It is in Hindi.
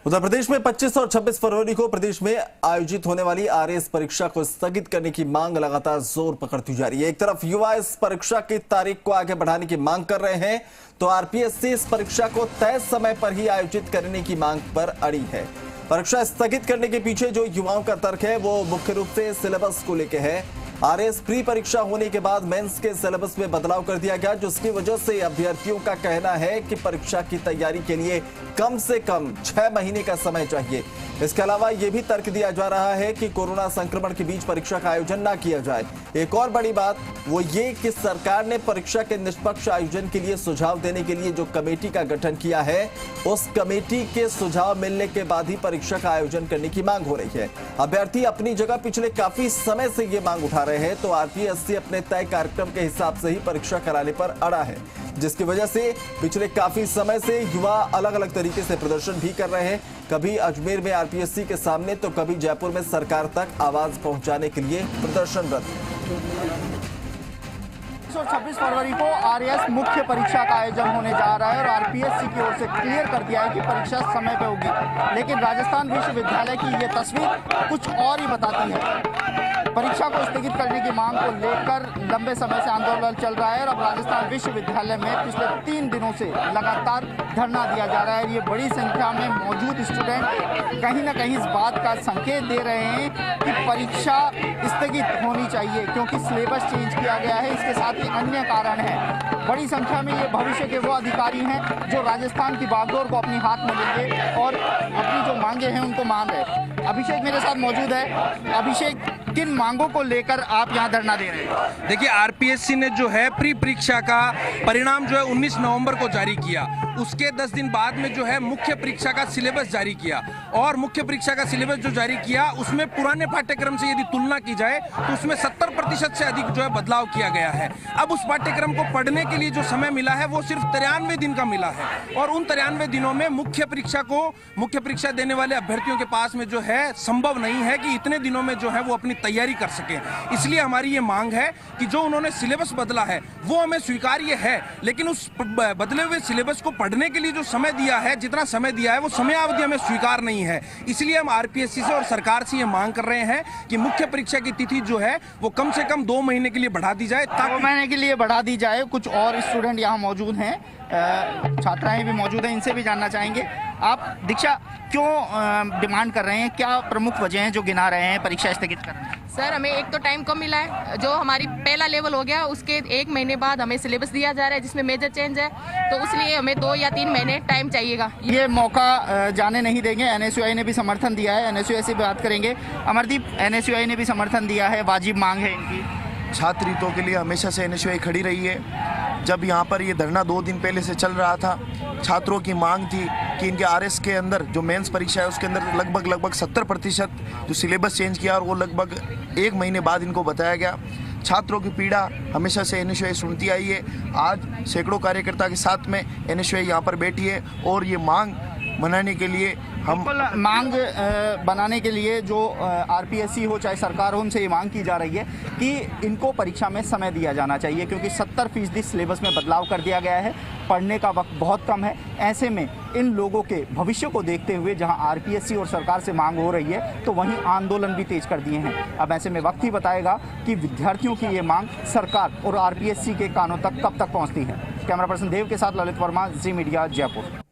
उत्तर प्रदेश में 25 और 26 फरवरी को प्रदेश में आयोजित होने वाली आरएएस परीक्षा को स्थगित करने की मांग लगातार जोर पकड़ती जा रही है। एक तरफ युवा इस परीक्षा की तारीख को आगे बढ़ाने की मांग कर रहे हैं, तो आरपीएससी इस परीक्षा को तय समय पर ही आयोजित करने की मांग पर अड़ी है। परीक्षा स्थगित करने के पीछे जो युवाओं का तर्क है वो मुख्य रूप से सिलेबस को लेकर है। आरएएस प्री परीक्षा होने के बाद मेंस के सिलेबस में बदलाव कर दिया गया, जिसकी वजह से अभ्यर्थियों का कहना है कि परीक्षा की तैयारी के लिए कम से कम 6 महीने का समय चाहिए। इसके अलावा यह भी तर्क दिया जा रहा है कि कोरोना संक्रमण के बीच परीक्षा का आयोजन न किया जाए। एक और बड़ी बात वो ये कि सरकार ने परीक्षा के निष्पक्ष आयोजन के लिए सुझाव देने के लिए जो कमेटी का गठन किया है, उस कमेटी के सुझाव मिलने के बाद ही परीक्षा का आयोजन करने की मांग हो रही है। अभ्यर्थी अपनी जगह पिछले काफी समय से ये मांग उठा रहे हैं, तो आरपीएससी अपने तय कार्यक्रम के हिसाब से ही परीक्षा कराने पर अड़ा है, जिसकी वजह से पिछले काफी समय से युवा अलग अलग तरीके से प्रदर्शन भी कर रहे हैं। कभी अजमेर में आरपीएससी के सामने तो कभी जयपुर में सरकार तक आवाज पहुंचाने के लिए प्रदर्शनरत है। 26 फरवरी को आरएएस मुख्य परीक्षा का आयोजन होने जा रहा है और आरपीएससी की ओर से क्लियर कर दिया है कि परीक्षा समय पे होगी, लेकिन राजस्थान विश्वविद्यालय की ये तस्वीर कुछ और ही बताती है। परीक्षा को स्थगित करने की मांग को लेकर लंबे समय से आंदोलन चल रहा है और अब राजस्थान विश्वविद्यालय में पिछले 3 दिनों से लगातार धरना दिया जा रहा है। ये बड़ी संख्या में मौजूद स्टूडेंट कहीं ना कहीं इस बात का संकेत दे रहे हैं कि परीक्षा स्थगित होनी चाहिए, क्योंकि सिलेबस चेंज किया गया है। इसके साथ ही अन्य कारण है। बड़ी संख्या में ये भविष्य के वो अधिकारी हैं जो राजस्थान की बागडोर को अपने हाथ में लेंगे और अपनी जो मांगे हैं उनको मान रहे। अभिषेक मेरे साथ मौजूद है। अभिषेक, किन मांगों को लेकर आप यहाँ धरना दे रहे हैं? देखिए, आरपीएससी ने जो है प्री परीक्षा का परिणाम जो है 19 नवंबर को जारी किया। उसके 10 दिन बाद में जो है मुख्य परीक्षा का सिलेबस जारी किया और मुख्य परीक्षा का सिलेबस जो जारी किया उसमें पुराने पाठ्यक्रम से यदि तुलना की जाए तो उसमें 70% से अधिक जो है बदलाव किया गया है। अब उस पाठ्यक्रम को पढ़ने के लिए जो समय मिला है वो सिर्फ 93 दिन का मिला है और उन 93 दिनों में मुख्य परीक्षा देने वाले अभ्यर्थियों के पास में जो है संभव नहीं है कि इतने दिनों में जो है वो अपनी तैयारी कर सके। इसलिए हमारी ये मांग है कि जो उन्होंने सिलेबस बदला है वो हमें स्वीकार्य है, लेकिन उस बदले हुए सिलेबस को पढ़ने के लिए जो समय दिया है, जितना समय दिया है वो समय अवधि हमें स्वीकार नहीं है। इसलिए हम आरपीएससी से और सरकार से ये मांग कर रहे हैं कि मुख्य परीक्षा की तिथि जो है वो कम से कम 2 महीने के लिए बढ़ा दी जाए। 2 महीने के लिए बढ़ा दी जाए। कुछ और स्टूडेंट यहाँ मौजूद हैं, छात्राएं भी मौजूद हैं, इनसे भी जानना चाहेंगे। आप दीक्षा क्यों डिमांड कर रहे हैं? क्या प्रमुख वजह हैं जो गिना रहे हैं परीक्षा स्थगित करने? सर, हमें एक तो टाइम कम मिला है। जो हमारी पहला लेवल हो गया उसके 1 महीने बाद हमें सिलेबस दिया जा रहा है जिसमें मेजर चेंज है, तो इसलिए हमें 2 या 3 महीने टाइम चाहिएगा। ये मौका जाने नहीं देंगे। एनएसयूआई ने भी समर्थन दिया है, एनएसयूआई से बात करेंगे। अमरदीप, एनएसयूआई ने भी समर्थन दिया है, वाजिब मांग है इनकी। छात्र हितों के लिए हमेशा से एनएसयूआई खड़ी रही है। जब यहाँ पर ये धरना 2 दिन पहले से चल रहा था, छात्रों की मांग थी कि इनके आरएस के अंदर जो मेंस परीक्षा है उसके अंदर लगभग 70% जो सिलेबस चेंज किया और वो लगभग 1 महीने बाद इनको बताया गया। छात्रों की पीड़ा हमेशा से एनएसयूआई सुनती आई है। आज सैकड़ों कार्यकर्ता के साथ में एनएसयूआई यहाँ पर बैठी है और ये मांग बनाने के लिए मांग बनाने के लिए जो आरपीएससी हो चाहे सरकार हो, उनसे ये मांग की जा रही है कि इनको परीक्षा में समय दिया जाना चाहिए, क्योंकि 70% सिलेबस में बदलाव कर दिया गया है। पढ़ने का वक्त बहुत कम है। ऐसे में इन लोगों के भविष्य को देखते हुए जहां आरपीएससी और सरकार से मांग हो रही है तो वहीं आंदोलन भी तेज कर दिए हैं। अब ऐसे में वक्त ही बताएगा कि विद्यार्थियों की ये मांग सरकार और आरपीएससी के कानों तक कब तक पहुँचती है। कैमरा पर्सन देव के साथ ललित वर्मा, जी मीडिया, जयपुर।